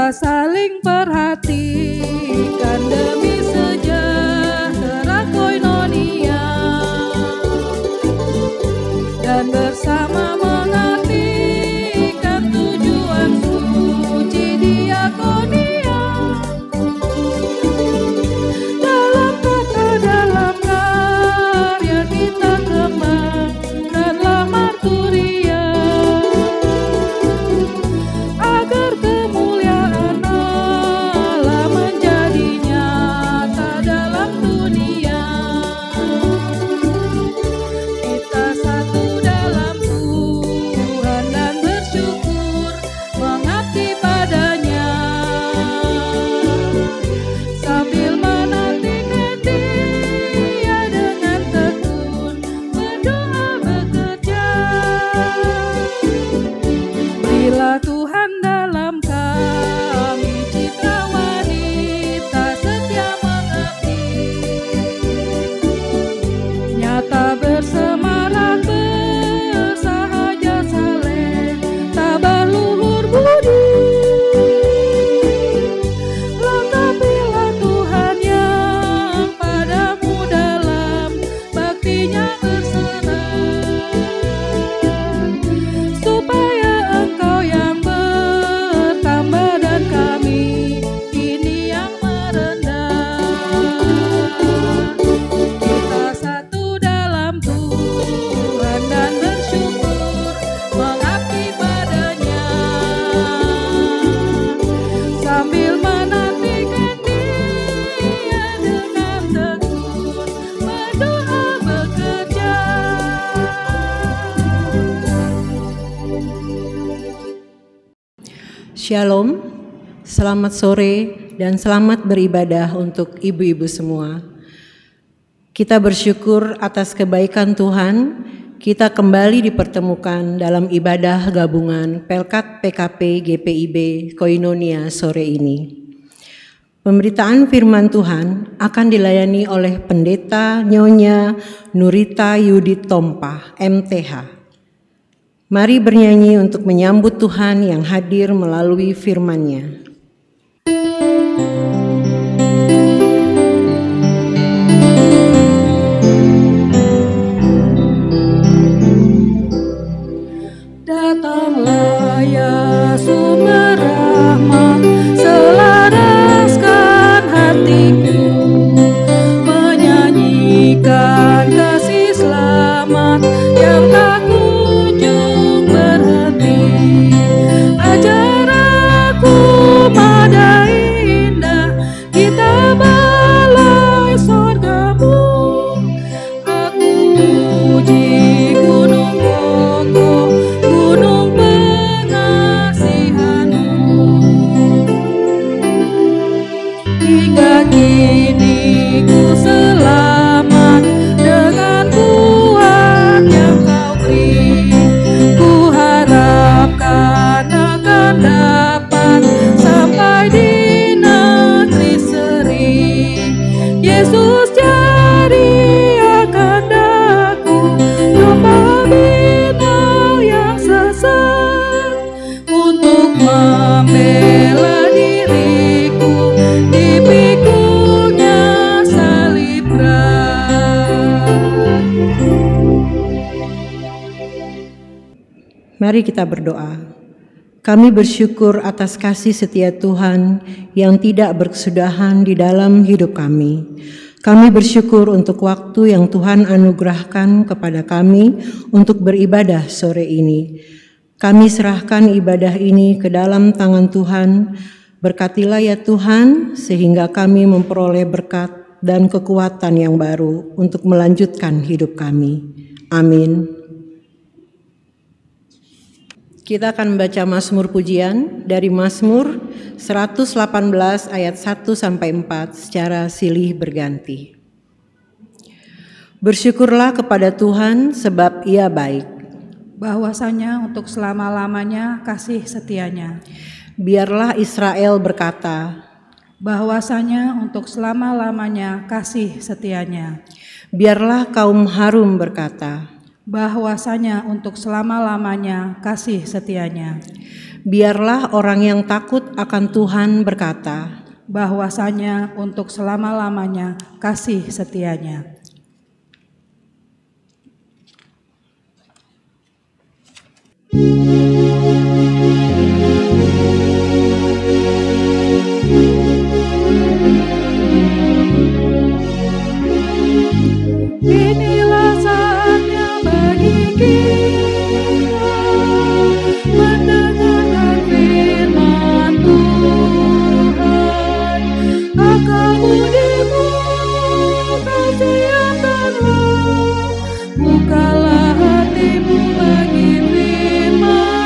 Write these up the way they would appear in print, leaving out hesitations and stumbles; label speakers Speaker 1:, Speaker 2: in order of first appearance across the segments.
Speaker 1: kita saling perhatikan demi sejahtera koinonia, dan bersama mengartikan tujuan suci diakonia. Dalam kata, dalam karya kita kembangkanlah marturia, agar kemuliaan Allah menjadi nyata dalam dunia. Kita satu dalam Tuhan dan bersyukur mengabdi padanya, sambil menantikan Dia dengan tekun berdoa bekerja. Berilah Tuhan dalam kami citra wanita setia mengabdi, nyata bersemarak bersahaja saleh, tabah luhur budi. Lengkapilah Tuhan yang padamu dalam baktinya berserah, supaya Engkau yang bertambah dan kami ini yang merendah. Kita satu dalam Tuhan dan bersyukur mengabdi padanya, sambil menantikan Dia dengan tekun berdoa bekerja.
Speaker 2: Shalom, selamat sore dan selamat beribadah untuk ibu-ibu semua. Kita bersyukur atas kebaikan Tuhan, kita kembali dipertemukan dalam ibadah gabungan Pelkat PKP GPIB Koinonia sore ini. Pemberitaan firman Tuhan akan dilayani oleh Pendeta Nyonya Nurita Yudit Tompah, MTH. Mari bernyanyi untuk menyambut Tuhan yang hadir melalui firman-Nya.
Speaker 1: Datanglah ya sumber rahmat, selaraskan hatiku, menyanyikan kasih selamat yang tak kunjung berhenti. Ajar aku mada indah, kita balai sorgamu. Aku puji gunung kokoh, gunung pengasihanmu. Hingga kini ku selamat dengan buah yang Kau beri. Ku harapkan akan dapat sampai di negeri seri. Yesus jadi akan daku, domba bina yang sesat, untuk membela diriku, dipikulnya salib berat.
Speaker 2: Mari kita berdoa. Kami bersyukur atas kasih setia Tuhan yang tidak berkesudahan di dalam hidup kami. Kami bersyukur untuk waktu yang Tuhan anugerahkan kepada kami untuk beribadah sore ini. Kami serahkan ibadah ini ke dalam tangan Tuhan. Berkatilah ya Tuhan, sehingga kami memperoleh berkat dan kekuatan yang baru untuk melanjutkan hidup kami. Amin. Kita akan membaca Mazmur pujian dari Mazmur 118 ayat 1-4 secara silih berganti. Bersyukurlah kepada Tuhan sebab Ia baik.
Speaker 1: Bahwasanya untuk selama-lamanya kasih setianya.
Speaker 2: Biarlah Israel berkata,
Speaker 1: bahwasanya untuk selama-lamanya kasih setianya.
Speaker 2: Biarlah kaum Harum berkata,
Speaker 1: bahwasanya untuk selama-lamanya kasih setianya.
Speaker 2: Biarlah orang yang takut akan Tuhan berkata,
Speaker 1: bahwasanya untuk selama-lamanya kasih setianya. Inilah saatnya bagi kita mendengarkan firman Tuhan. Akan budimu kasihankanlah, bukalah hatimu bagi firman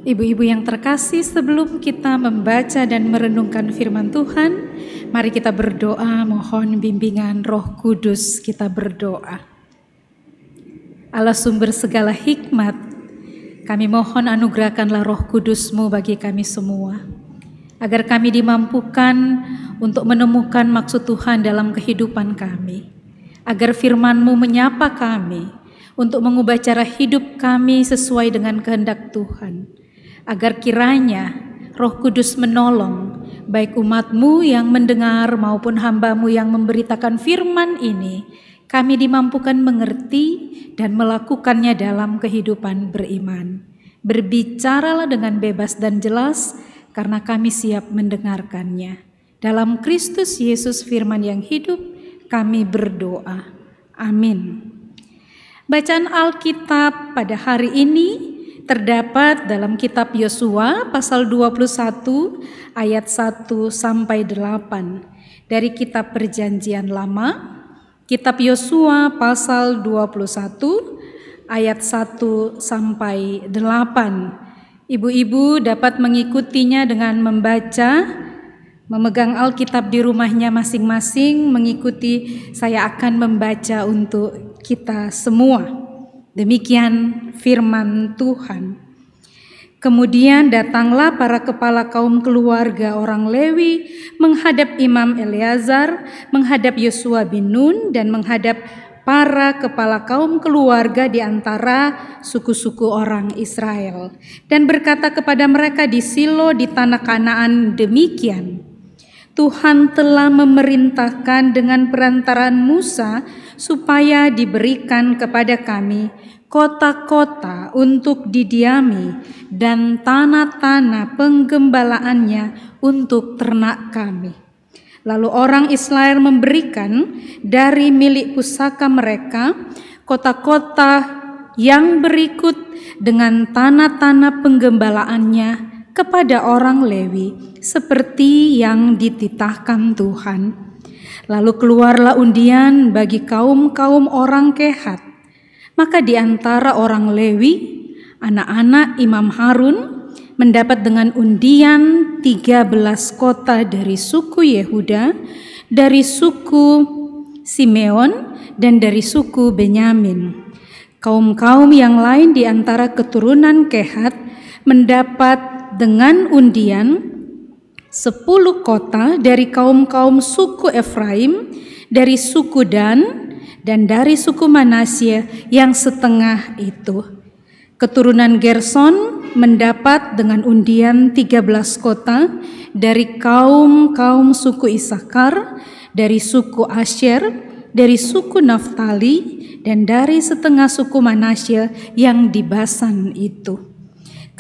Speaker 3: Ibu-ibu yang terkasih, sebelum kita membaca dan merenungkan firman Tuhan, mari kita berdoa mohon bimbingan Roh Kudus. Kita berdoa. Allah sumber segala hikmat, kami mohon anugerahkanlah Roh Kudus-Mu bagi kami semua, agar kami dimampukan untuk menemukan maksud Tuhan dalam kehidupan kami, agar firman-Mu menyapa kami untuk mengubah cara hidup kami sesuai dengan kehendak Tuhan, agar kiranya Roh Kudus menolong baik umat-Mu yang mendengar maupun hamba-Mu yang memberitakan firman ini, kami dimampukan mengerti dan melakukannya dalam kehidupan beriman. Berbicaralah dengan bebas dan jelas, karena kami siap mendengarkannya. Dalam Kristus Yesus firman yang hidup, kami berdoa. Amin. Bacaan Alkitab pada hari ini terdapat dalam kitab Yosua pasal 21 ayat 1 sampai 8. Dari kitab Perjanjian Lama, kitab Yosua pasal 21 ayat 1 sampai 8. Ibu-ibu dapat mengikutinya dengan membaca, memegang Alkitab di rumahnya masing-masing, mengikuti saya akan membaca untuk kita semua. Demikian firman Tuhan. Kemudian datanglah para kepala kaum keluarga orang Lewi menghadap Imam Eleazar, menghadap Yosua bin Nun, dan menghadap para kepala kaum keluarga di antara suku-suku orang Israel, dan berkata kepada mereka di Silo di tanah Kanaan demikian: Tuhan telah memerintahkan dengan perantaraan Musa supaya diberikan kepada kami kota-kota untuk didiami dan tanah-tanah penggembalaannya untuk ternak kami. Lalu orang Israel memberikan dari milik pusaka mereka kota-kota yang berikut dengan tanah-tanah penggembalaannya kepada orang Lewi seperti yang dititahkan Tuhan. Lalu keluarlah undian bagi kaum-kaum orang Kehat. Maka di antara orang Lewi, anak-anak Imam Harun mendapat dengan undian 13 kota dari suku Yehuda, dari suku Simeon, dan dari suku Benyamin. Kaum-kaum yang lain di antara keturunan Kehat mendapat dengan undian 10 kota dari kaum-kaum suku Efraim, dari suku Dan, dan dari suku Manasye yang setengah itu. Keturunan Gerson mendapat dengan undian 13 kota dari kaum-kaum suku Isakar, dari suku Asyer, dari suku Naftali, dan dari setengah suku Manasye yang di Basan itu.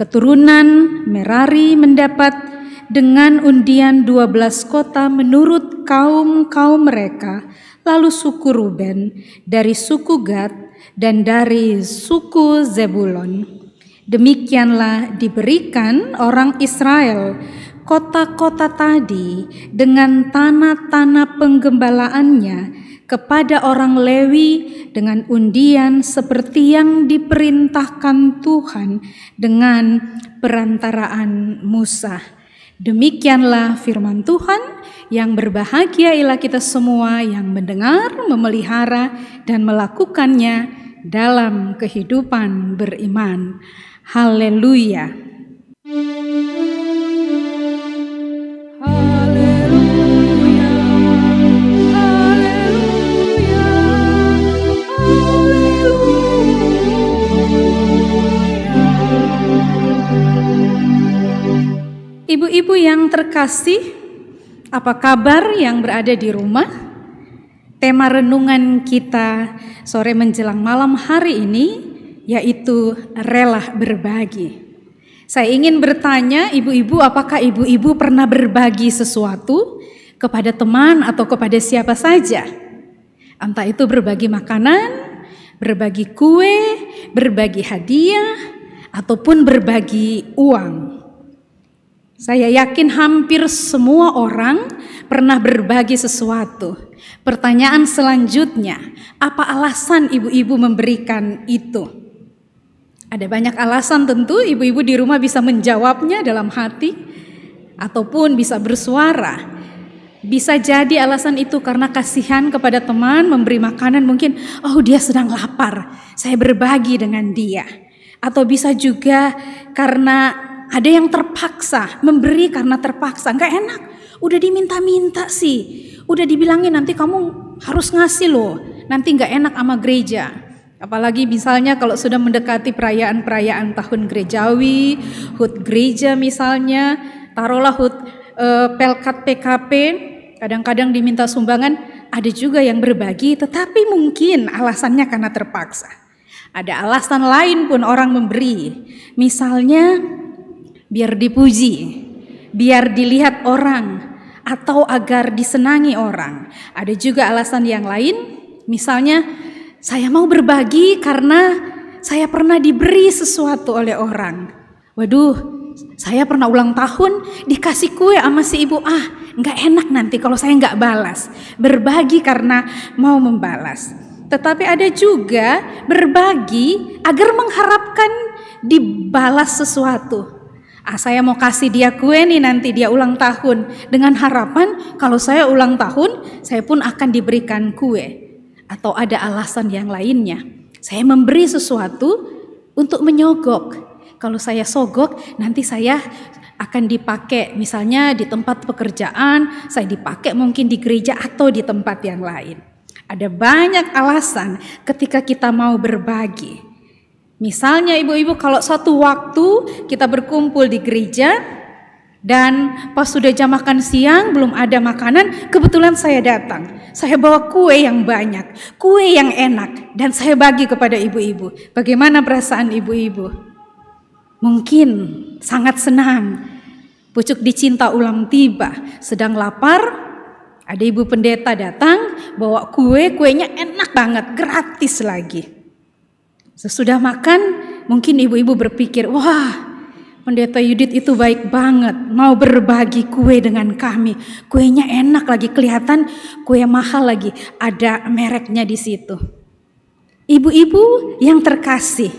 Speaker 3: Keturunan Merari mendapat dengan undian 12 kota menurut kaum-kaum mereka, lalu suku Ruben, dari suku Gad, dan dari suku Zebulon. Demikianlah diberikan orang Israel kota-kota tadi dengan tanah-tanah penggembalaannya kepada orang Lewi dengan undian seperti yang diperintahkan Tuhan dengan perantaraan Musa. Demikianlah firman Tuhan. Yang berbahagia ialah kita semua yang mendengar, memelihara, dan melakukannya dalam kehidupan beriman. Haleluya.
Speaker 1: Haleluya, haleluya, haleluya.
Speaker 3: Ibu-ibu yang terkasih, apa kabar yang berada di rumah? Tema renungan kita sore menjelang malam hari ini yaitu rela berbagi. Saya ingin bertanya ibu-ibu, apakah ibu-ibu pernah berbagi sesuatu kepada teman atau kepada siapa saja? Entah itu berbagi makanan, berbagi kue, berbagi hadiah, ataupun berbagi uang. Saya yakin hampir semua orang pernah berbagi sesuatu. Pertanyaan selanjutnya, apa alasan ibu-ibu memberikan itu? Ada banyak alasan tentu ibu-ibu di rumah bisa menjawabnya dalam hati ataupun bisa bersuara. Bisa jadi alasan itu karena kasihan kepada teman, memberi makanan mungkin, oh dia sedang lapar, saya berbagi dengan dia. Atau bisa juga karena ada yang terpaksa, memberi karena terpaksa, gak enak, udah diminta-minta sih, udah dibilangin nanti kamu harus ngasih loh, nanti gak enak sama gereja. Apalagi misalnya kalau sudah mendekati perayaan-perayaan tahun gerejawi, HUT gereja misalnya, taruhlah HUT Pelkat PKP, kadang-kadang diminta sumbangan, ada juga yang berbagi tetapi mungkin alasannya karena terpaksa. Ada alasan lain pun orang memberi, misalnya biar dipuji, biar dilihat orang, atau agar disenangi orang. Ada juga alasan yang lain, misalnya saya mau berbagi karena saya pernah diberi sesuatu oleh orang. Waduh, saya pernah ulang tahun dikasih kue sama si ibu, nggak enak nanti kalau saya nggak balas. Berbagi karena mau membalas. Tetapi ada juga berbagi agar mengharapkan dibalas sesuatu. Saya mau kasih dia kue nih nanti dia ulang tahun, dengan harapan kalau saya ulang tahun saya pun akan diberikan kue. Atau ada alasan yang lainnya, saya memberi sesuatu untuk menyogok. Kalau saya sogok nanti saya akan dipakai misalnya di tempat pekerjaan, saya dipakai mungkin di gereja atau di tempat yang lain. Ada banyak alasan ketika kita mau berbagi. Misalnya ibu-ibu kalau suatu waktu kita berkumpul di gereja dan pas sudah jam makan siang belum ada makanan, kebetulan saya datang. Saya bawa kue yang banyak, kue yang enak dan saya bagi kepada ibu-ibu. Bagaimana perasaan ibu-ibu? Mungkin sangat senang. Pucuk dicinta ulang tiba, sedang lapar, ada ibu pendeta datang bawa kue, kuenya enak banget, gratis lagi. Sesudah makan, mungkin ibu-ibu berpikir, wah Pendeta Yudit itu baik banget, mau berbagi kue dengan kami. Kuenya enak lagi, kelihatan kue mahal lagi, ada mereknya di situ. Ibu-ibu yang terkasih,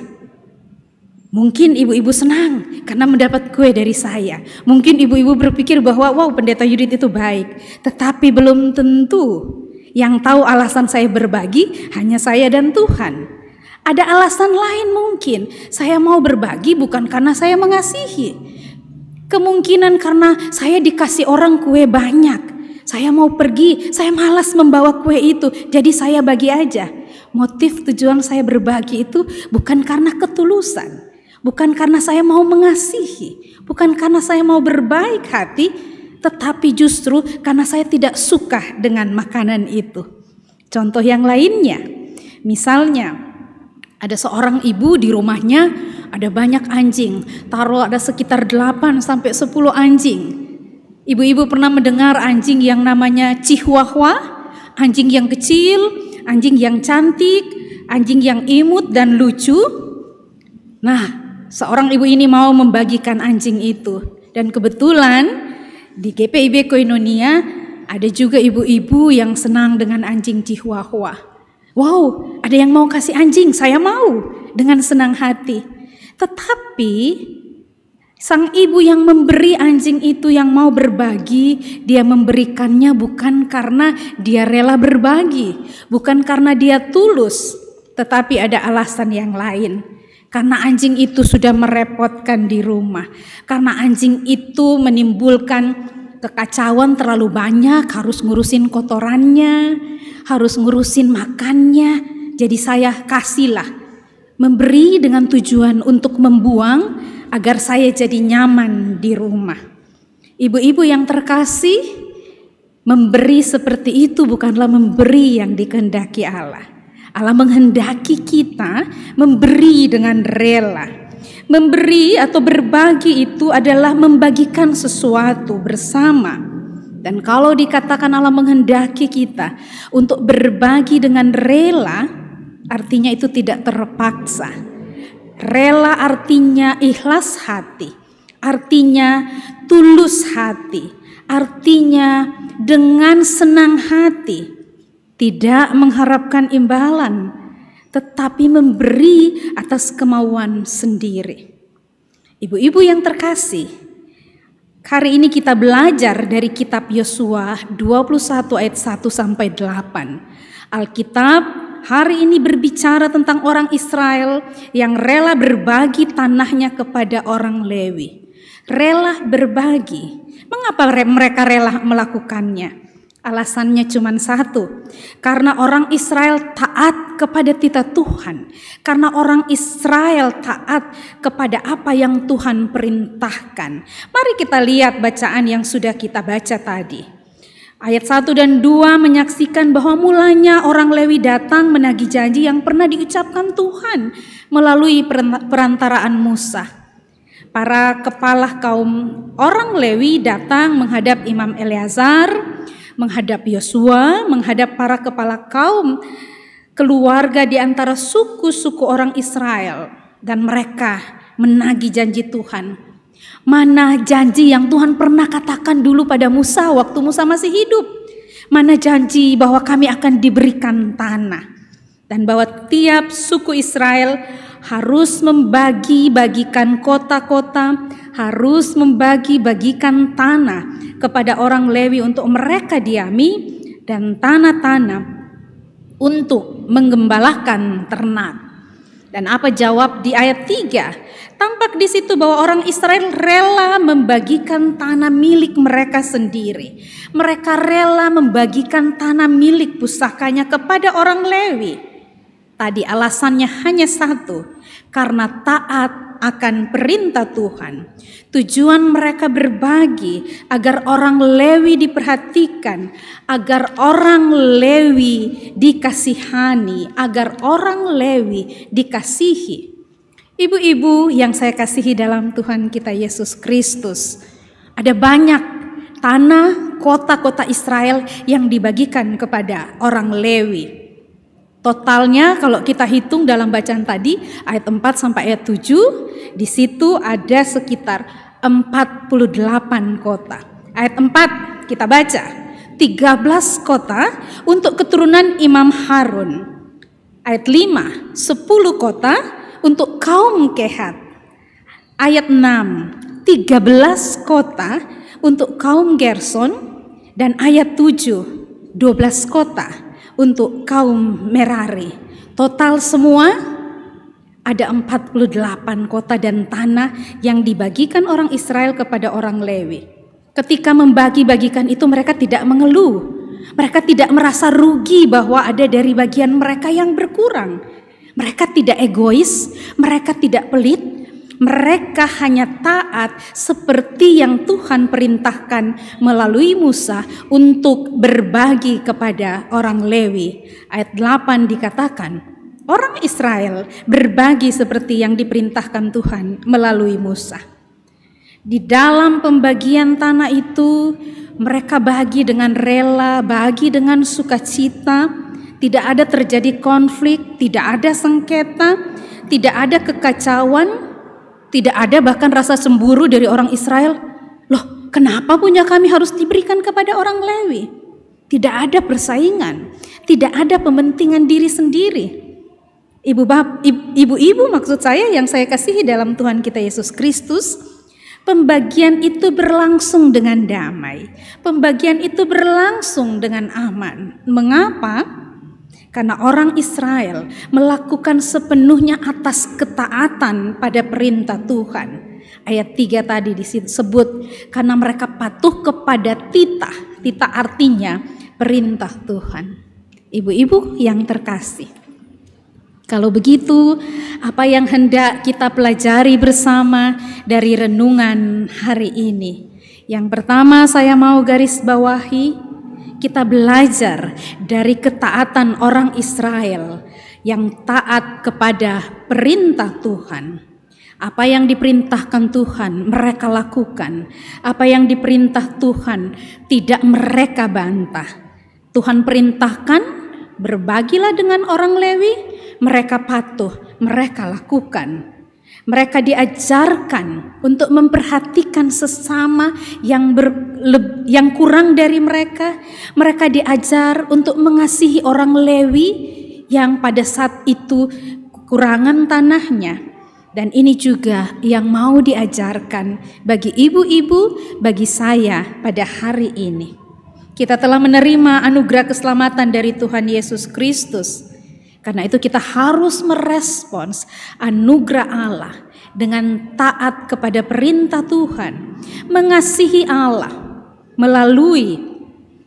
Speaker 3: mungkin ibu-ibu senang karena mendapat kue dari saya. Mungkin ibu-ibu berpikir bahwa wow Pendeta Yudit itu baik. Tetapi belum tentu yang tahu alasan saya berbagi hanya saya dan Tuhan. Ada alasan lain mungkin, saya mau berbagi bukan karena saya mengasihi. Kemungkinan karena saya dikasih orang kue banyak. Saya mau pergi, saya malas membawa kue itu, jadi saya bagi aja. Motif tujuan saya berbagi itu bukan karena ketulusan. Bukan karena saya mau mengasihi, bukan karena saya mau berbaik hati, tetapi justru karena saya tidak suka dengan makanan itu. Contoh yang lainnya, misalnya ada seorang ibu di rumahnya ada banyak anjing, taruh ada sekitar 8 sampai 10 anjing. Ibu-ibu pernah mendengar anjing yang namanya Chihuahua, anjing yang kecil, anjing yang cantik, anjing yang imut dan lucu. Nah, seorang ibu ini mau membagikan anjing itu. Dan kebetulan di GPIB Koinonia ada juga ibu-ibu yang senang dengan anjing Chihuahua. Wow, ada yang mau kasih anjing, saya mau dengan senang hati. Tetapi sang ibu yang memberi anjing itu yang mau berbagi, dia memberikannya bukan karena dia rela berbagi, bukan karena dia tulus, tetapi ada alasan yang lain. Karena anjing itu sudah merepotkan di rumah, karena anjing itu menimbulkan kekacauan terlalu banyak, harus ngurusin kotorannya, harus ngurusin makannya. Jadi saya kasihlah, memberi dengan tujuan untuk membuang agar saya jadi nyaman di rumah. Ibu-ibu yang terkasih, memberi seperti itu bukanlah memberi yang dikehendaki Allah. Allah menghendaki kita memberi dengan rela. Memberi atau berbagi itu adalah membagikan sesuatu bersama. Dan kalau dikatakan Allah menghendaki kita untuk berbagi dengan rela, artinya itu tidak terpaksa. Rela artinya ikhlas hati, artinya tulus hati, artinya dengan senang hati, tidak mengharapkan imbalan, tetapi memberi atas kemauan sendiri. Ibu-ibu yang terkasih, hari ini kita belajar dari kitab Yosua 21 ayat 1 sampai 8. Alkitab hari ini berbicara tentang orang Israel yang rela berbagi tanahnya kepada orang Lewi. Rela berbagi. Mengapa mereka rela melakukannya? Alasannya cuma satu, karena orang Israel taat kepada titah Tuhan, karena orang Israel taat kepada apa yang Tuhan perintahkan. Mari kita lihat bacaan yang sudah kita baca tadi. Ayat 1 dan 2 menyaksikan bahwa mulanya orang Lewi datang menagih janji yang pernah diucapkan Tuhan melalui perantaraan Musa. Para kepala kaum orang Lewi datang menghadap Imam Eleazar, menghadap Yosua, menghadap para kepala kaum keluarga di antara suku-suku orang Israel, dan mereka menagih janji Tuhan. Mana janji yang Tuhan pernah katakan dulu pada Musa waktu Musa masih hidup? Mana janji bahwa kami akan diberikan tanah, dan bahwa tiap suku Israel harus membagi-bagikan kota-kota, harus membagi-bagikan tanah kepada orang Lewi untuk mereka diami, dan tanah-tanah untuk menggembalakan ternak. Dan apa jawab di ayat 3? Tampak di situ bahwa orang Israel rela membagikan tanah milik mereka sendiri. Mereka rela membagikan tanah milik pusakanya kepada orang Lewi. Tadi alasannya hanya satu, karena taat akan perintah Tuhan. Tujuan mereka berbagi agar orang Lewi diperhatikan, agar orang Lewi dikasihani, agar orang Lewi dikasihi. Ibu-ibu yang saya kasihi dalam Tuhan kita Yesus Kristus, ada banyak tanah kota-kota Israel yang dibagikan kepada orang Lewi. Totalnya kalau kita hitung dalam bacaan tadi ayat 4 sampai ayat 7, di situ ada sekitar 48 kota. Ayat 4 kita baca, 13 kota untuk keturunan Imam Harun. Ayat 5, 10 kota untuk kaum Kehat. Ayat 6, 13 kota untuk kaum Gerson. Dan ayat 7, 12 kota untuk kaum Merari. Total semua ada 48 kota dan tanah yang dibagikan orang Israel kepada orang Lewi. Ketika membagi-bagikan itu mereka tidak mengeluh. Mereka tidak merasa rugi bahwa ada dari bagian mereka yang berkurang. Mereka tidak egois, mereka tidak pelit. Mereka hanya taat seperti yang Tuhan perintahkan melalui Musa untuk berbagi kepada orang Lewi. Ayat 8 dikatakan, orang Israel berbagi seperti yang diperintahkan Tuhan melalui Musa. Di dalam pembagian tanah itu, mereka bagi dengan rela, bagi dengan sukacita. Tidak ada terjadi konflik, tidak ada sengketa, tidak ada kekacauan. Tidak ada bahkan rasa cemburu dari orang Israel. Loh, kenapa punya kami harus diberikan kepada orang Lewi? Tidak ada persaingan, tidak ada pementingan diri sendiri. Ibu-ibu maksud saya yang saya kasihi dalam Tuhan kita Yesus Kristus, pembagian itu berlangsung dengan damai. Pembagian itu berlangsung dengan aman. Mengapa? Karena orang Israel melakukan sepenuhnya atas ketaatan pada perintah Tuhan. Ayat 3 tadi disebut karena mereka patuh kepada titah. Titah artinya perintah Tuhan. Ibu-ibu yang terkasih, kalau begitu apa yang hendak kita pelajari bersama dari renungan hari ini? Yang pertama saya mau garis bawahi, kita belajar dari ketaatan orang Israel yang taat kepada perintah Tuhan. Apa yang diperintahkan Tuhan mereka lakukan. Apa yang diperintah Tuhan tidak mereka bantah. Tuhan perintahkan berbagilah dengan orang Lewi, mereka patuh, mereka lakukan. Mereka diajarkan untuk memperhatikan sesama yang kurang dari mereka. Mereka diajar untuk mengasihi orang Lewi yang pada saat itu kekurangan tanahnya. Dan ini juga yang mau diajarkan bagi ibu-ibu, bagi saya pada hari ini. Kita telah menerima anugerah keselamatan dari Tuhan Yesus Kristus. Karena itu kita harus merespons anugerah Allah dengan taat kepada perintah Tuhan. Mengasihi Allah melalui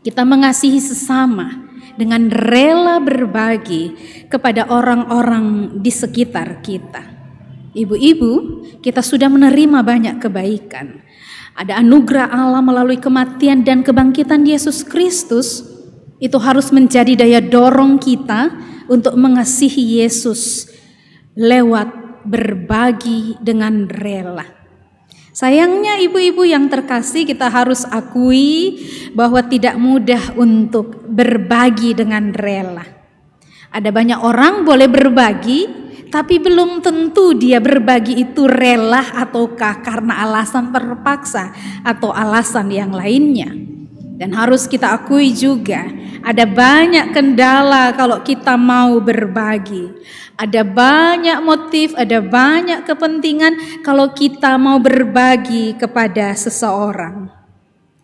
Speaker 3: kita mengasihi sesama dengan rela berbagi kepada orang-orang di sekitar kita. Ibu-ibu, kita sudah menerima banyak kebaikan. Ada anugerah Allah melalui kematian dan kebangkitan Yesus Kristus. Itu harus menjadi daya dorong kita untuk mengasihi Yesus lewat berbagi dengan rela. Sayangnya ibu-ibu yang terkasih, kita harus akui bahwa tidak mudah untuk berbagi dengan rela. Ada banyak orang boleh berbagi, tapi belum tentu dia berbagi itu rela ataukah karena alasan terpaksa atau alasan yang lainnya. Dan harus kita akui juga ada banyak kendala kalau kita mau berbagi. Ada banyak motif, ada banyak kepentingan kalau kita mau berbagi kepada seseorang.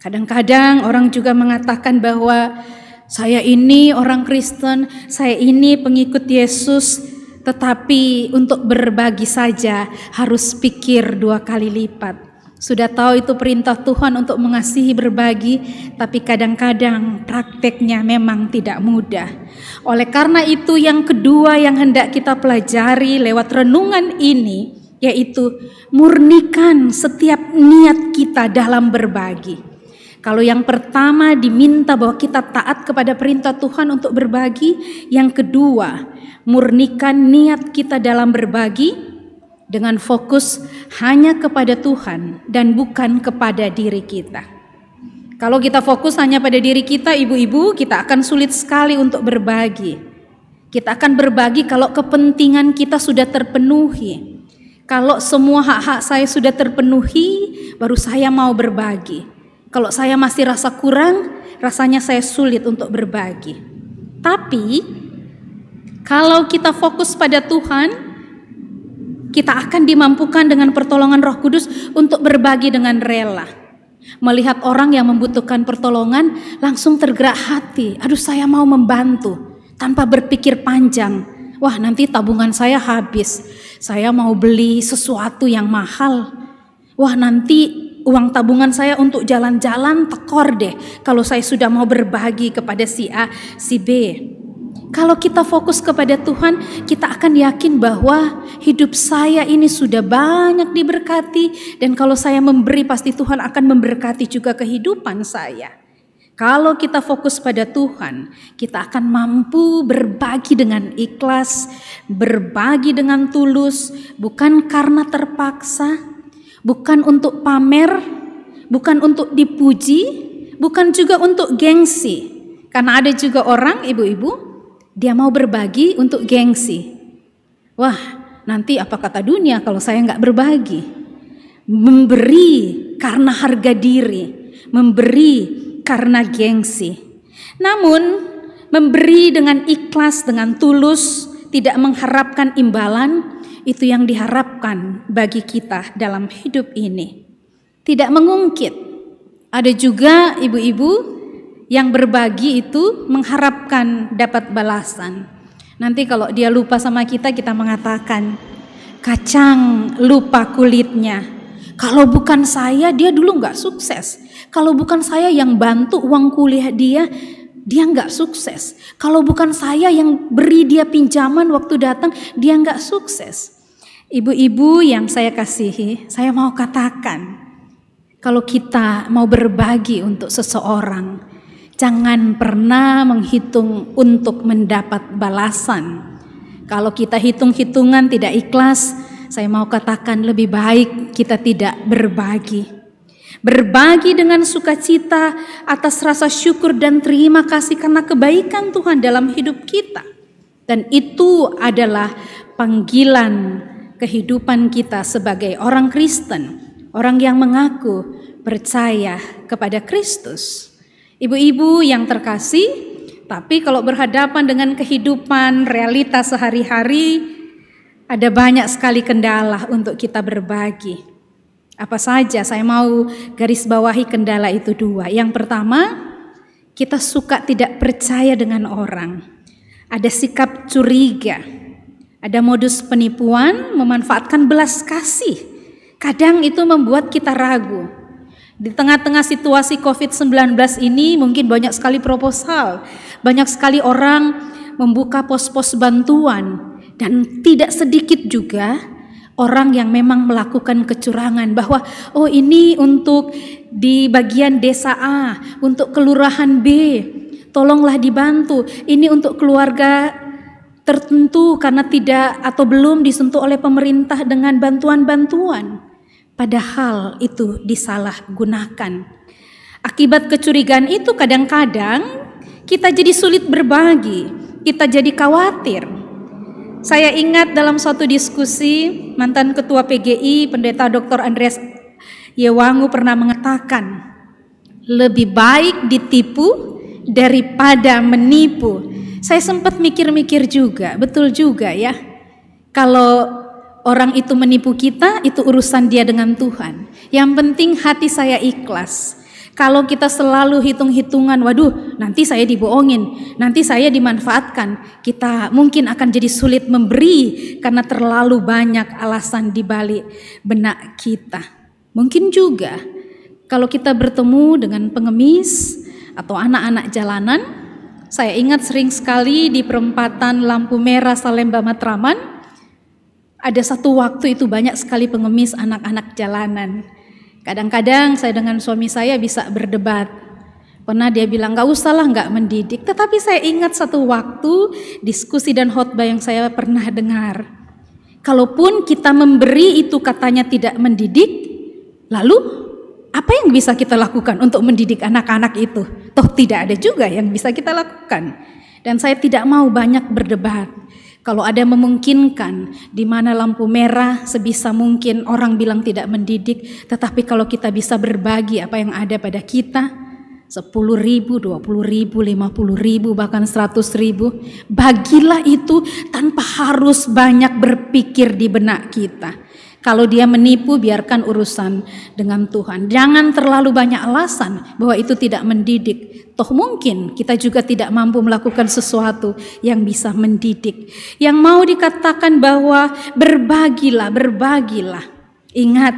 Speaker 3: Kadang-kadang orang juga mengatakan bahwa saya ini orang Kristen, saya ini pengikut Yesus, tetapi untuk berbagi saja harus pikir 2 kali lipat. Sudah tahu itu perintah Tuhan untuk mengasihi berbagi, tapi kadang-kadang prakteknya memang tidak mudah. Oleh karena itu yang kedua yang hendak kita pelajari lewat renungan ini, yaitu murnikan setiap niat kita dalam berbagi. Kalau yang pertama diminta bahwa kita taat kepada perintah Tuhan untuk berbagi, yang kedua murnikan niat kita dalam berbagi dengan fokus hanya kepada Tuhan dan bukan kepada diri kita. Kalau kita fokus hanya pada diri kita, ibu-ibu, kita akan sulit sekali untuk berbagi. Kita akan berbagi kalau kepentingan kita sudah terpenuhi. Kalau semua hak-hak saya sudah terpenuhi, baru saya mau berbagi. Kalau saya masih rasa kurang, rasanya saya sulit untuk berbagi. Tapi kalau kita fokus pada Tuhan, kita akan dimampukan dengan pertolongan Roh Kudus untuk berbagi dengan rela. Melihat orang yang membutuhkan pertolongan, langsung tergerak hati. Aduh, saya mau membantu tanpa berpikir panjang. Wah, nanti tabungan saya habis. Saya mau beli sesuatu yang mahal. Wah, nanti uang tabungan saya untuk jalan-jalan tekor deh kalau saya sudah mau berbagi kepada si A, si B. Kalau kita fokus kepada Tuhan, kita akan yakin bahwa hidup saya ini sudah banyak diberkati, dan kalau saya memberi pasti Tuhan akan memberkati juga kehidupan saya. Kalau kita fokus pada Tuhan, kita akan mampu berbagi dengan ikhlas, berbagi dengan tulus, bukan karena terpaksa, bukan untuk pamer, bukan untuk dipuji, bukan juga untuk gengsi. Karena ada juga orang, ibu-ibu, dia mau berbagi untuk gengsi. Wah, nanti apa kata dunia kalau saya nggak berbagi? Memberi karena harga diri, memberi karena gengsi. Namun, memberi dengan ikhlas, dengan tulus, tidak mengharapkan imbalan, itu yang diharapkan bagi kita dalam hidup ini. Tidak mengungkit. Ada juga ibu-ibu yang berbagi itu mengharapkan dapat balasan. Nanti kalau dia lupa sama kita mengatakan, kacang lupa kulitnya. Kalau bukan saya, dia dulu nggak sukses. Kalau bukan saya yang bantu uang kuliah dia nggak sukses. Kalau bukan saya yang beri dia pinjaman waktu datang, dia nggak sukses. Ibu-ibu yang saya kasihi, saya mau katakan, kalau kita mau berbagi untuk seseorang, jangan pernah menghitung untuk mendapat balasan. Kalau kita hitung-hitungan tidak ikhlas, saya mau katakan lebih baik kita tidak berbagi. Berbagi dengan sukacita atas rasa syukur dan terima kasih karena kebaikan Tuhan dalam hidup kita. Dan itu adalah panggilan kehidupan kita sebagai orang Kristen, orang yang mengaku percaya kepada Kristus. Ibu-ibu yang terkasih, Tapi kalau berhadapan dengan kehidupan realitas sehari-hari, ada banyak sekali kendala untuk kita berbagi. Apa saja? Saya mau garis bawahi kendala itu 2. Yang pertama, kita suka tidak percaya dengan orang. Ada sikap curiga, ada modus penipuan, memanfaatkan belas kasih. Kadang itu membuat kita ragu. Di tengah-tengah situasi COVID-19 ini mungkin banyak sekali proposal, banyak sekali orang membuka pos-pos bantuan, dan tidak sedikit juga orang yang memang melakukan kecurangan bahwa ini untuk di bagian desa A, untuk kelurahan B, tolonglah dibantu. Ini untuk keluarga tertentu karena tidak atau belum disentuh oleh pemerintah dengan bantuan-bantuan. Padahal itu disalahgunakan. Akibat kecurigaan itu kadang-kadang kita jadi sulit berbagi, kita jadi khawatir. Saya ingat dalam suatu diskusi, mantan ketua PGI, Pendeta Dr. Andreas Yewangu pernah mengatakan, lebih baik ditipu daripada menipu. Saya sempat mikir-mikir juga, betul juga ya. Kalau orang itu menipu kita, itu urusan dia dengan Tuhan. Yang penting hati saya ikhlas. Kalau kita selalu hitung-hitungan, waduh nanti saya dibohongin, nanti saya dimanfaatkan, kita mungkin akan jadi sulit memberi karena terlalu banyak alasan di balik benak kita. Mungkin juga kalau kita bertemu dengan pengemis atau anak-anak jalanan, saya ingat sering sekali di perempatan lampu merah Salemba Matraman, ada satu waktu itu banyak sekali pengemis anak-anak jalanan. Kadang-kadang saya dengan suami saya bisa berdebat. Pernah dia bilang gak usahlah gak mendidik. Tetapi saya ingat satu waktu diskusi dan khotbah yang saya pernah dengar. Kalaupun kita memberi itu katanya tidak mendidik, lalu apa yang bisa kita lakukan untuk mendidik anak-anak itu? Toh tidak ada juga yang bisa kita lakukan. Dan saya tidak mau banyak berdebat. Kalau ada memungkinkan di mana lampu merah sebisa mungkin orang bilang tidak mendidik, tetapi kalau kita bisa berbagi apa yang ada pada kita, 10.000, 20.000, 50.000, bahkan 100.000, bagilah itu tanpa harus banyak berpikir di benak kita. Kalau dia menipu, biarkan urusan dengan Tuhan. Jangan terlalu banyak alasan bahwa itu tidak mendidik. Toh mungkin kita juga tidak mampu melakukan sesuatu yang bisa mendidik. Yang mau dikatakan bahwa berbagilah, berbagilah. Ingat,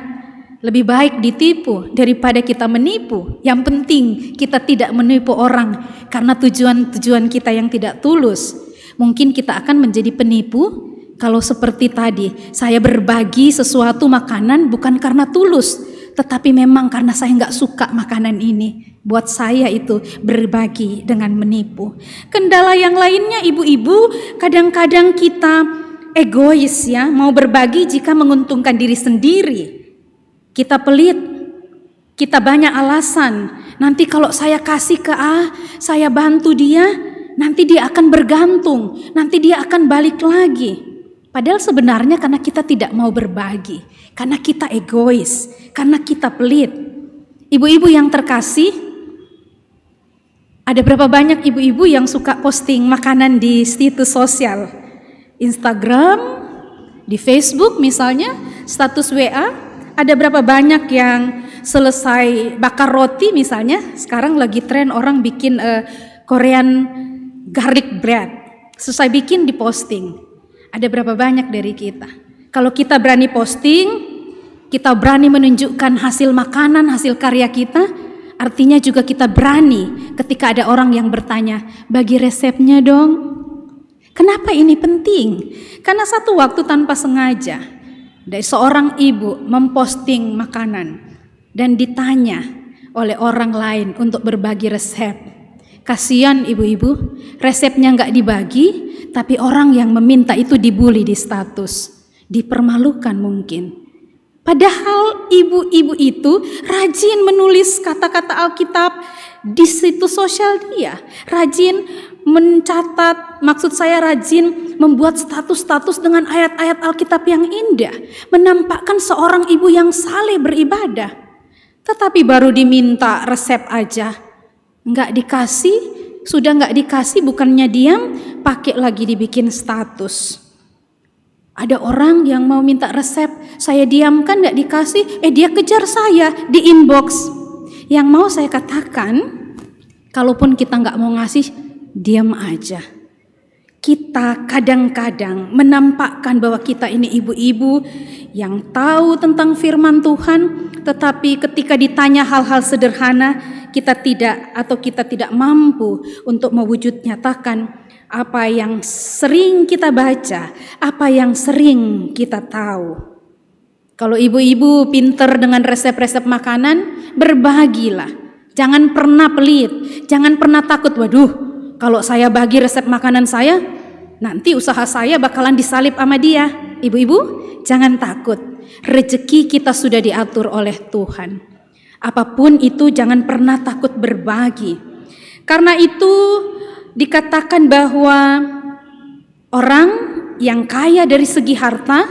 Speaker 3: lebih baik ditipu daripada kita menipu. Yang penting kita tidak menipu orang karena tujuan-tujuan kita yang tidak tulus. Mungkin kita akan menjadi penipu. Kalau seperti tadi, saya berbagi sesuatu makanan bukan karena tulus, tetapi memang karena saya nggak suka makanan ini. Buat saya itu berbagi dengan menipu. Kendala yang lainnya ibu-ibu, kadang-kadang kita egois ya, mau berbagi jika menguntungkan diri sendiri. Kita pelit, kita banyak alasan. Nanti kalau saya kasih ke A, saya bantu dia, nanti dia akan bergantung, nanti dia akan balik lagi. Padahal sebenarnya karena kita tidak mau berbagi, karena kita egois, karena kita pelit. Ibu-ibu yang terkasih, ada berapa banyak ibu-ibu yang suka posting makanan di situs sosial? Instagram, di Facebook misalnya, status WA, ada berapa banyak yang selesai bakar roti misalnya, sekarang lagi tren orang bikin Korean garlic bread, selesai bikin diposting. Ada berapa banyak dari kita? Kalau kita berani posting, kita berani menunjukkan hasil makanan, hasil karya kita, artinya juga kita berani ketika ada orang yang bertanya, bagi resepnya dong. Kenapa ini penting? Karena satu waktu tanpa sengaja, dari seorang ibu memposting makanan dan ditanya oleh orang lain untuk berbagi resep. Kasihan ibu-ibu, resepnya nggak dibagi, tapi orang yang meminta itu dibully di status, dipermalukan mungkin. Padahal ibu-ibu itu rajin menulis kata-kata Alkitab di situs sosial dia, rajin mencatat, maksud saya rajin membuat status-status dengan ayat-ayat Alkitab yang indah, menampakkan seorang ibu yang saleh beribadah. Tetapi baru diminta resep aja, nggak dikasih, sudah nggak dikasih bukannya diam, pakai lagi dibikin status. Ada orang yang mau minta resep, saya diamkan nggak dikasih, dia kejar saya di inbox. Yang mau saya katakan, kalaupun kita nggak mau ngasih, diam aja. Kita kadang-kadang menampakkan bahwa kita ini ibu-ibu yang tahu tentang firman Tuhan, tetapi ketika ditanya hal-hal sederhana, kita tidak mampu untuk mewujud nyatakan apa yang sering kita baca, apa yang sering kita tahu. Kalau ibu-ibu pinter dengan resep-resep makanan, berbagilah. Jangan pernah pelit, jangan pernah takut, waduh, kalau saya bagi resep makanan saya, nanti usaha saya bakalan disalib sama dia. Ibu-ibu, jangan takut. Rezeki kita sudah diatur oleh Tuhan. Apapun itu, jangan pernah takut berbagi. Karena itu dikatakan bahwa orang yang kaya dari segi harta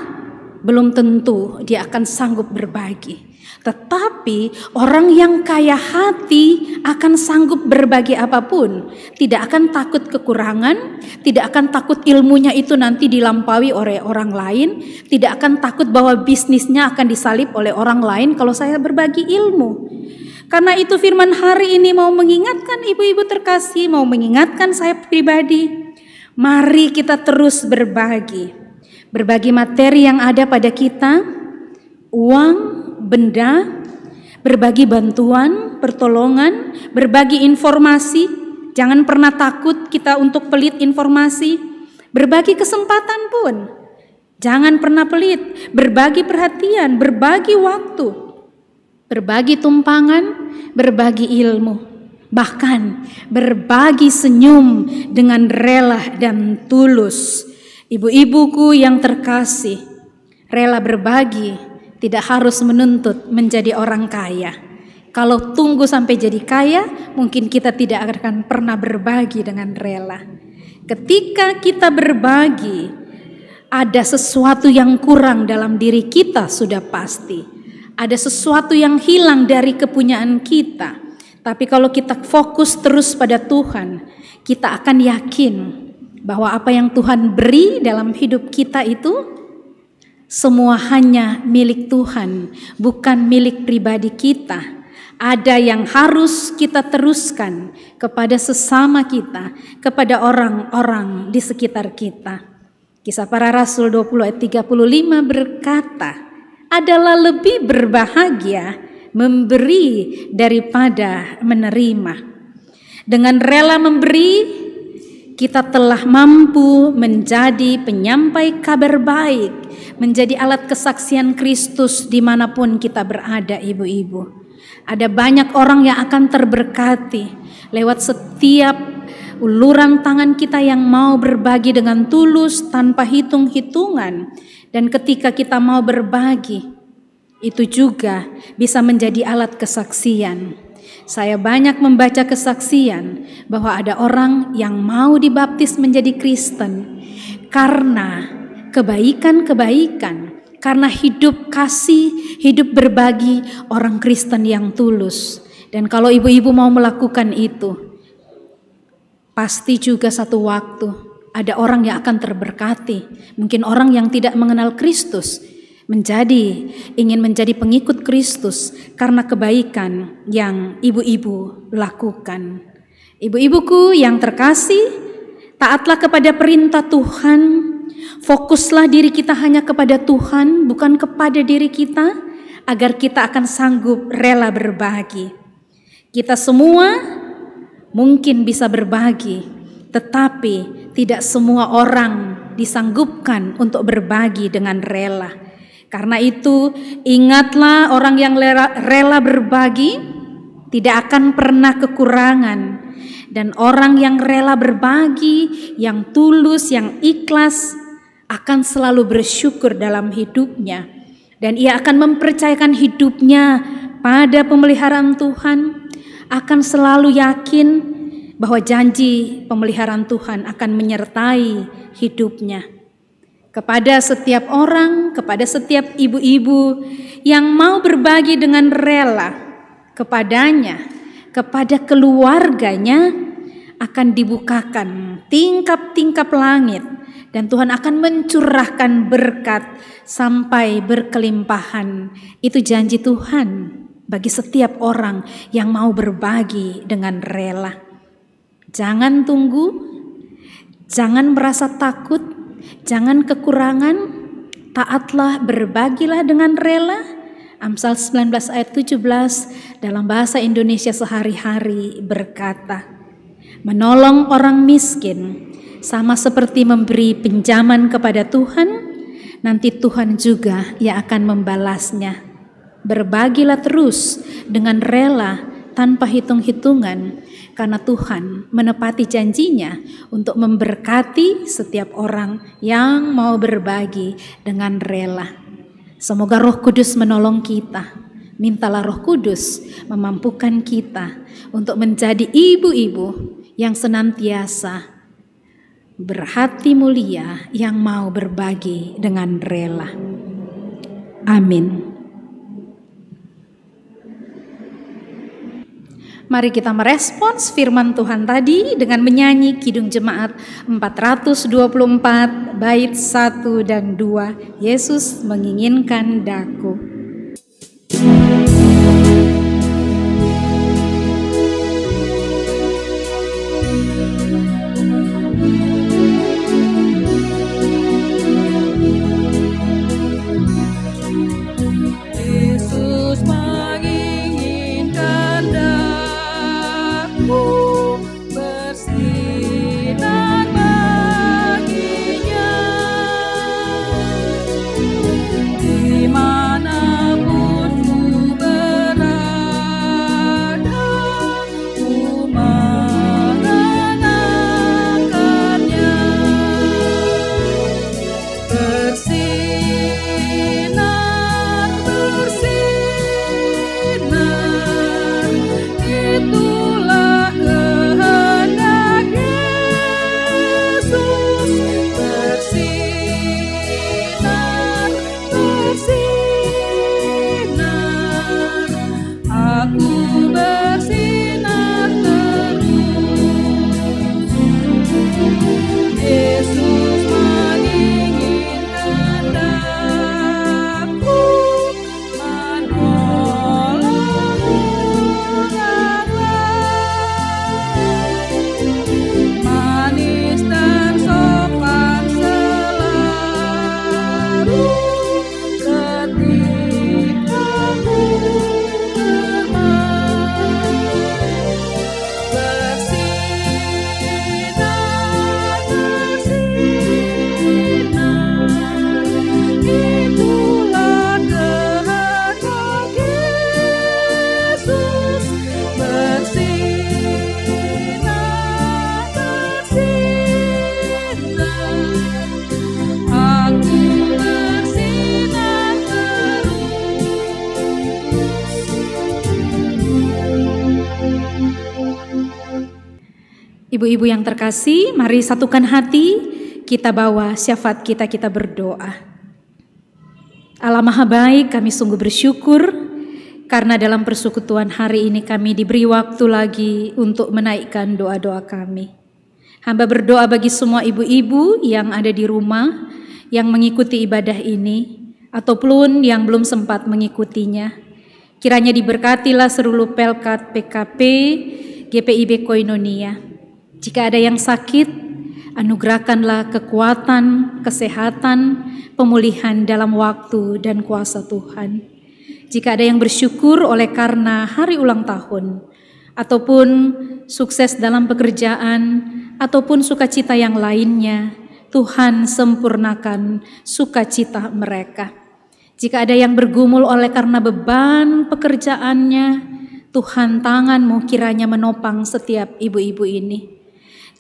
Speaker 3: belum tentu dia akan sanggup berbagi. Tetapi orang yang kaya hati akan sanggup berbagi apapun. Tidak akan takut kekurangan, tidak akan takut ilmunya itu nanti dilampaui oleh orang lain, tidak akan takut bahwa bisnisnya akan disalib oleh orang lain kalau saya berbagi ilmu. Karena itu firman hari ini mau mengingatkan ibu-ibu terkasih, mau mengingatkan saya pribadi, mari kita terus berbagi. Berbagi materi yang ada pada kita, uang, benda, berbagi bantuan, pertolongan, berbagi informasi. Jangan pernah takut kita untuk pelit informasi. Berbagi kesempatan pun, jangan pernah pelit. Berbagi perhatian, berbagi waktu, berbagi tumpangan, berbagi ilmu. Bahkan berbagi senyum dengan rela dan tulus. Ibu-ibuku yang terkasih, rela berbagi tidak harus menuntut menjadi orang kaya. Kalau tunggu sampai jadi kaya, mungkin kita tidak akan pernah berbagi dengan rela. Ketika kita berbagi, ada sesuatu yang kurang dalam diri kita sudah pasti. Ada sesuatu yang hilang dari kepunyaan kita. Tapi kalau kita fokus terus pada Tuhan, kita akan yakin bahwa apa yang Tuhan beri dalam hidup kita itu semua hanya milik Tuhan, bukan milik pribadi kita. Ada yang harus kita teruskan kepada sesama kita, kepada orang-orang di sekitar kita. Kisah Para Rasul 20 ayat 35 berkata, adalah lebih berbahagia memberi daripada menerima. Dengan rela memberi, kita telah mampu menjadi penyampai kabar baik, menjadi alat kesaksian Kristus dimanapun kita berada, ibu-ibu. Ada banyak orang yang akan terberkati lewat setiap uluran tangan kita yang mau berbagi dengan tulus tanpa hitung-hitungan. Dan ketika kita mau berbagi, itu juga bisa menjadi alat kesaksian. Saya banyak membaca kesaksian bahwa ada orang yang mau dibaptis menjadi Kristen karena kebaikan-kebaikan, karena hidup kasih, hidup berbagi orang Kristen yang tulus. Dan kalau ibu-ibu mau melakukan itu, pasti juga satu waktu ada orang yang akan terberkati. Mungkin orang yang tidak mengenal Kristus ingin menjadi pengikut Kristus karena kebaikan yang ibu-ibu lakukan. Ibu-ibuku yang terkasih, taatlah kepada perintah Tuhan, fokuslah diri kita hanya kepada Tuhan, bukan kepada diri kita, agar kita akan sanggup rela berbagi. Kita semua mungkin bisa berbagi, tetapi tidak semua orang disanggupkan untuk berbagi dengan rela. Karena itu, ingatlah orang yang rela berbagi tidak akan pernah kekurangan. Dan orang yang rela berbagi, yang tulus, yang ikhlas, akan selalu bersyukur dalam hidupnya. Dan ia akan mempercayakan hidupnya pada pemeliharaan Tuhan, akan selalu yakin bahwa janji pemeliharaan Tuhan akan menyertai hidupnya. Kepada setiap orang, kepada setiap ibu-ibu yang mau berbagi dengan rela kepadanya, kepada keluarganya, akan dibukakan tingkap-tingkap langit dan Tuhan akan mencurahkan berkat sampai berkelimpahan. Itu janji Tuhan bagi setiap orang yang mau berbagi dengan rela. Jangan tunggu, jangan merasa takut, jangan kekurangan, taatlah, berbagilah dengan rela. Amsal 19 ayat 17 dalam bahasa Indonesia sehari-hari berkata, menolong orang miskin sama seperti memberi pinjaman kepada Tuhan, nanti Tuhan juga yang akan membalasnya. Berbagilah terus dengan rela tanpa hitung-hitungan, karena Tuhan menepati janjinya untuk memberkati setiap orang yang mau berbagi dengan rela. Semoga Roh Kudus menolong kita. Mintalah Roh Kudus memampukan kita untuk menjadi ibu-ibu yang senantiasa berhati mulia, yang mau berbagi dengan rela. Amin. Mari kita merespons firman Tuhan tadi dengan menyanyi Kidung Jemaat 424 bait 1 dan 2, Yesus menginginkan daku. Ibu-ibu yang terkasih, mari satukan hati, kita bawa syafaat kita berdoa. Allah Maha Baik, kami sungguh bersyukur karena dalam persekutuan hari ini kami diberi waktu lagi untuk menaikkan doa-doa kami. Hamba berdoa bagi semua ibu-ibu yang ada di rumah, yang mengikuti ibadah ini, ataupun yang belum sempat mengikutinya. Kiranya diberkatilah seluruh pelkat PKP, GPIB Koinonia. Jika ada yang sakit, anugerahkanlah kekuatan, kesehatan, pemulihan dalam waktu dan kuasa Tuhan. Jika ada yang bersyukur oleh karena hari ulang tahun, ataupun sukses dalam pekerjaan, ataupun sukacita yang lainnya, Tuhan sempurnakan sukacita mereka. Jika ada yang bergumul oleh karena beban pekerjaannya, Tuhan tangan-Mu kiranya menopang setiap ibu-ibu ini.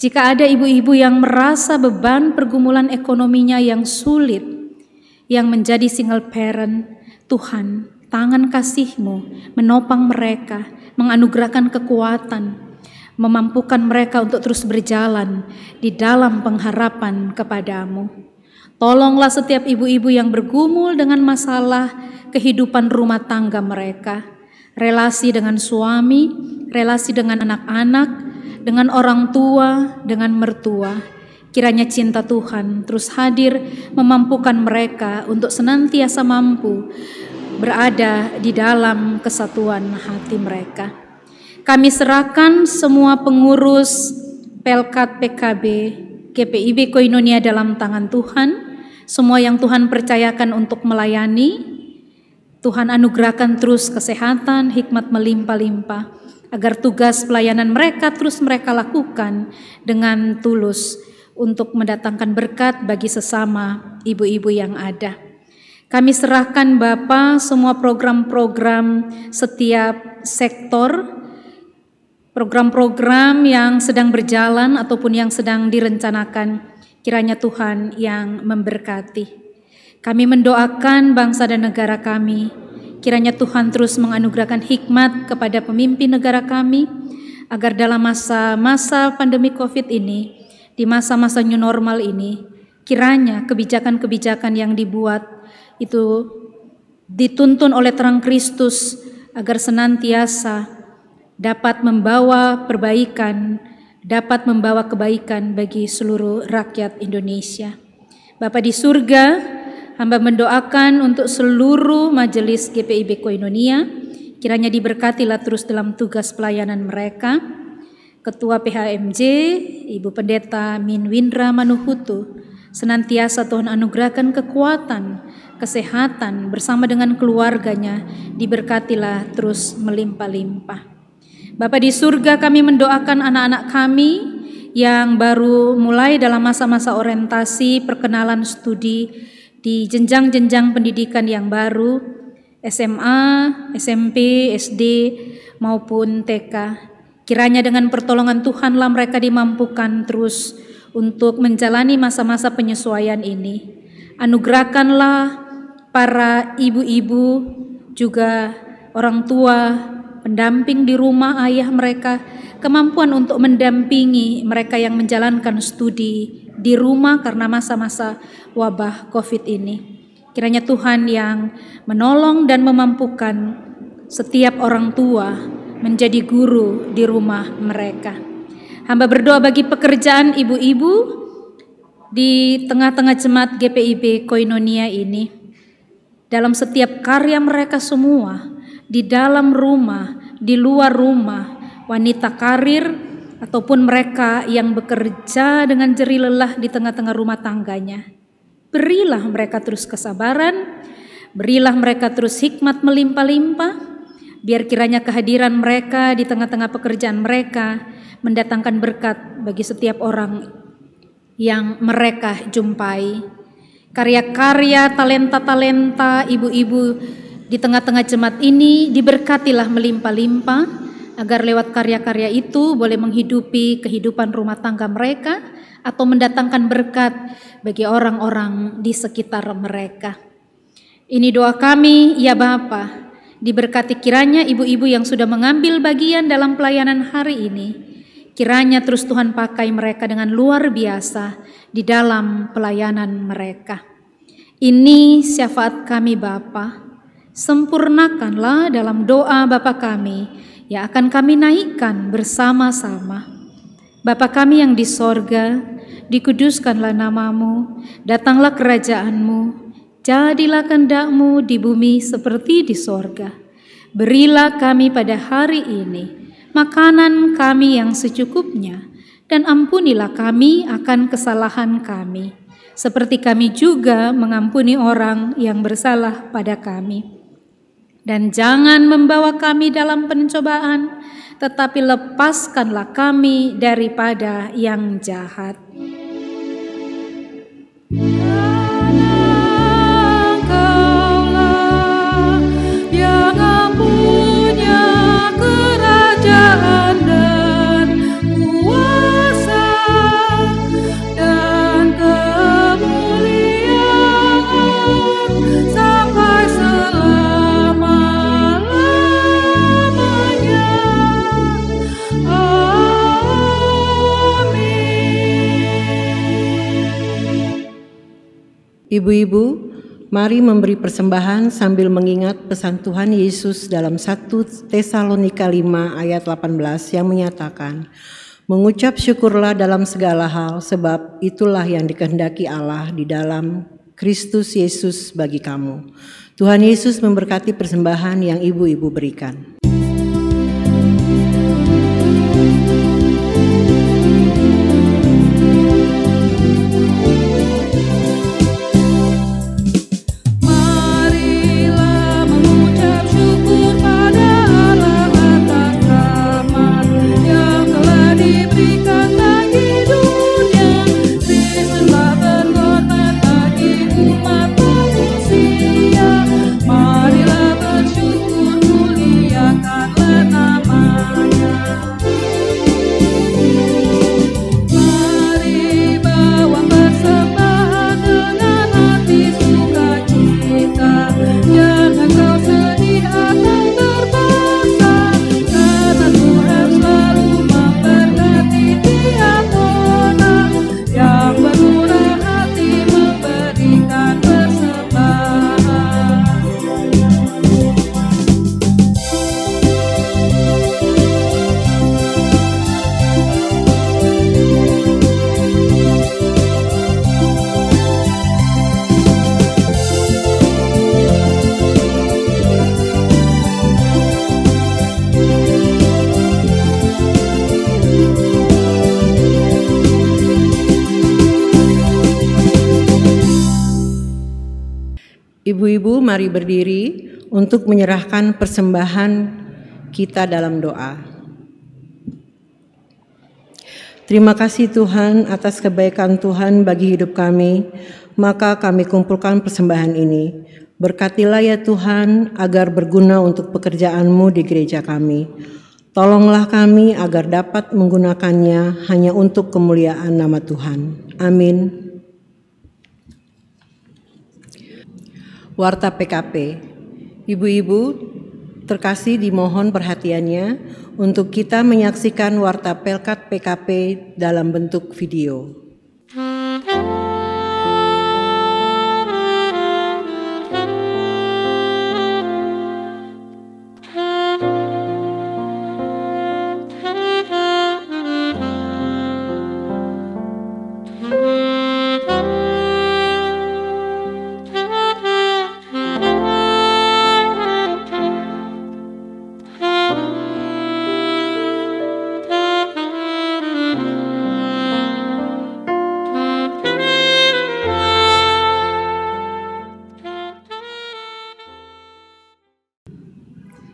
Speaker 3: Jika ada ibu-ibu yang merasa beban pergumulan ekonominya yang sulit, yang menjadi single parent, Tuhan, tangan kasih-Mu menopang mereka, menganugerahkan kekuatan, memampukan mereka untuk terus berjalan di dalam pengharapan kepada-Mu. Tolonglah setiap ibu-ibu yang bergumul dengan masalah kehidupan rumah tangga mereka, relasi dengan suami, relasi dengan anak-anak, dengan orang tua, dengan mertua. Kiranya cinta Tuhan terus hadir memampukan mereka untuk senantiasa mampu berada di dalam kesatuan hati mereka. Kami serahkan semua pengurus Pelkat PKB, GPIB Koinonia dalam tangan Tuhan. Semua yang Tuhan percayakan untuk melayani, Tuhan anugerahkan terus kesehatan, hikmat melimpah-limpah, agar tugas pelayanan mereka terus mereka lakukan dengan tulus untuk mendatangkan berkat bagi sesama ibu-ibu yang ada. Kami serahkan Bapa semua program-program setiap sektor, program-program yang sedang berjalan ataupun yang sedang direncanakan, kiranya Tuhan yang memberkati. Kami mendoakan bangsa dan negara kami, kiranya Tuhan terus menganugerahkan hikmat kepada pemimpin negara kami, agar dalam masa-masa pandemi COVID ini, di masa-masa new normal ini, kiranya kebijakan-kebijakan yang dibuat itu dituntun oleh terang Kristus, agar senantiasa dapat membawa perbaikan, dapat membawa kebaikan bagi seluruh rakyat Indonesia. Bapa di surga, hamba mendoakan untuk seluruh majelis GPIB Koinonia, kiranya diberkatilah terus dalam tugas pelayanan mereka. Ketua PHMJ, Ibu Pendeta Min Windra Manuhutu, senantiasa Tuhan anugerahkan kekuatan, kesehatan bersama dengan keluarganya, diberkatilah terus melimpah-limpah. Bapa di surga, kami mendoakan anak-anak kami yang baru mulai dalam masa-masa orientasi perkenalan studi di jenjang-jenjang pendidikan yang baru, SMA, SMP, SD maupun TK. Kiranya dengan pertolongan Tuhanlah mereka dimampukan terus untuk menjalani masa-masa penyesuaian ini. Anugerahkanlah para ibu-ibu, juga orang tua, pendamping di rumah ayah mereka, kemampuan untuk mendampingi mereka yang menjalankan studi di rumah karena masa-masa wabah COVID ini. Kiranya Tuhan yang menolong dan memampukan setiap orang tua menjadi guru di rumah mereka. Hamba berdoa bagi pekerjaan ibu-ibu di tengah-tengah jemaat GPIB Koinonia ini, dalam setiap karya mereka semua, di dalam rumah, di luar rumah, wanita karir ataupun mereka yang bekerja dengan jerih lelah di tengah-tengah rumah tangganya. Berilah mereka terus kesabaran, berilah mereka terus hikmat melimpah-limpah, biar kiranya kehadiran mereka di tengah-tengah pekerjaan mereka mendatangkan berkat bagi setiap orang yang mereka jumpai. Karya-karya, talenta-talenta ibu-ibu di tengah-tengah jemaat ini diberkatilah melimpah-limpah, agar lewat karya-karya itu boleh menghidupi kehidupan rumah tangga mereka atau mendatangkan berkat bagi orang-orang di sekitar mereka. Ini doa kami, ya Bapa, diberkati kiranya ibu-ibu yang sudah mengambil bagian dalam pelayanan hari ini, kiranya terus Tuhan pakai mereka dengan luar biasa di dalam pelayanan mereka. Ini syafaat kami Bapa. Sempurnakanlah dalam doa Bapa kami yang akan kami naikkan bersama-sama. Bapa kami yang di sorga, dikuduskanlah namamu, datanglah kerajaanmu, jadilah kehendak-mu di bumi seperti di sorga. Berilah kami pada hari ini makanan kami yang secukupnya, dan ampunilah kami akan kesalahan kami, seperti kami juga mengampuni orang yang bersalah pada kami. Dan jangan membawa kami dalam pencobaan, tetapi lepaskanlah kami daripada yang jahat.
Speaker 1: Engkaulah yang punya kerajaan dan kuasa dan kemuliaan sampai selama-lamanya. Amin.
Speaker 2: Ibu-ibu, mari memberi persembahan sambil mengingat pesan Tuhan Yesus dalam 1 Tesalonika 5 ayat 18 yang menyatakan, Mengucap syukurlah dalam segala hal, sebab itulah yang dikehendaki Allah di dalam Kristus Yesus bagi kamu. Tuhan Yesus memberkati persembahan yang ibu-ibu berikan. Ibu-ibu, mari berdiri untuk menyerahkan persembahan kita dalam doa. Terima kasih Tuhan atas kebaikan Tuhan bagi hidup kami, maka kami kumpulkan persembahan ini. Berkatilah ya Tuhan agar berguna untuk pekerjaan-Mu di gereja kami. Tolonglah kami agar dapat menggunakannya hanya untuk kemuliaan nama Tuhan. Amin. Warta PKP. Ibu-ibu terkasih dimohon perhatiannya untuk kita menyaksikan warta Pelkat PKP dalam bentuk video.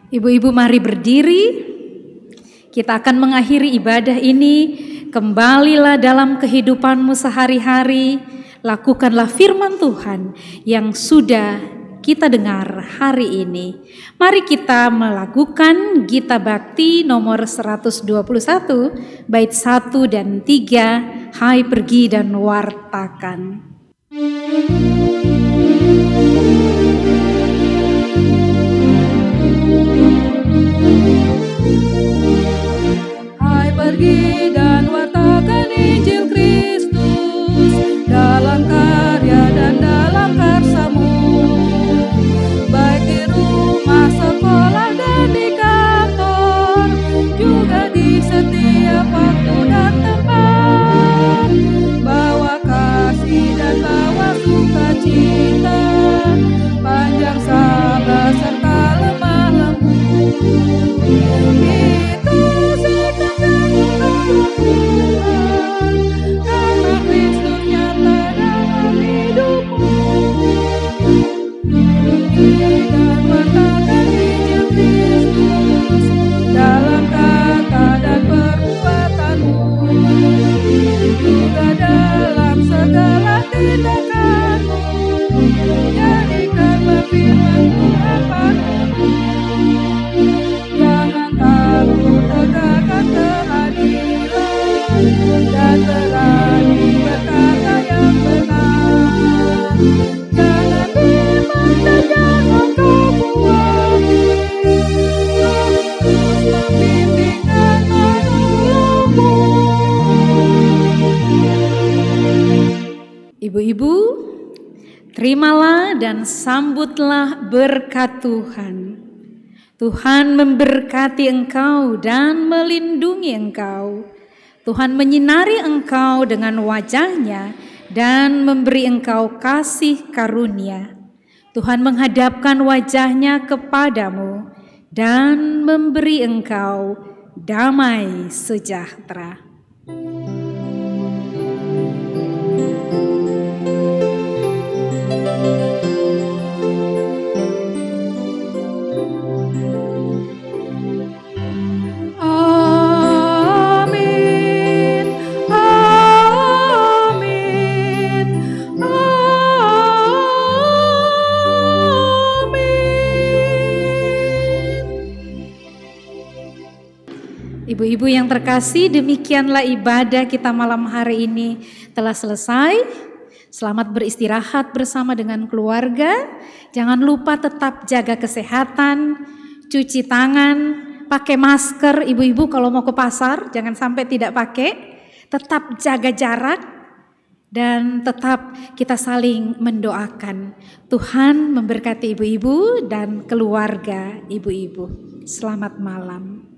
Speaker 3: Ibu-ibu mari berdiri, kita akan mengakhiri ibadah ini. Kembalilah dalam kehidupanmu sehari-hari, lakukanlah firman Tuhan yang sudah kita dengar hari ini. Mari kita melakukan Gita Bakti nomor 121, bait 1 dan 3, Hai pergi dan wartakan.
Speaker 1: Hai pergi dan wartakan Injil Kristus dalam karya dan dalam karsamu, baik di rumah, sekolah dan di kantor, juga di setiap waktu dan tempat. Bawa kasih dan bawa sukacita, panjang sabar serta lemah lembut. Itu sikap dan ungkapan Tuhan, karena Kristus nyata dalam hidupmu. Pergi dan wartakan Injil Kristus dalam kata dan perbuatanmu, juga dalam segala tindakanmu. Jadikanlah firman Tuhan penuh. Jangan takut tegakkan keadilan dan berani berkata yang benar. Jangan bimbang dan jangan kau khawatir, Roh Kudus membimbing dan menolongmu.
Speaker 3: Ibu-ibu, terimalah dan sambutlah berkat Tuhan. Tuhan memberkati engkau dan melindungi engkau. Tuhan menyinari engkau dengan wajah-Nya dan memberi engkau kasih karunia. Tuhan menghadapkan wajah-Nya kepadamu dan memberi engkau damai sejahtera. Ibu-ibu yang terkasih, demikianlah ibadah kita malam hari ini telah selesai. Selamat beristirahat bersama dengan keluarga. Jangan lupa tetap jaga kesehatan, cuci tangan, pakai masker. Ibu-ibu kalau mau ke pasar jangan sampai tidak pakai. Tetap jaga jarak dan tetap kita saling mendoakan. Tuhan memberkati ibu-ibu dan keluarga ibu-ibu. Selamat malam.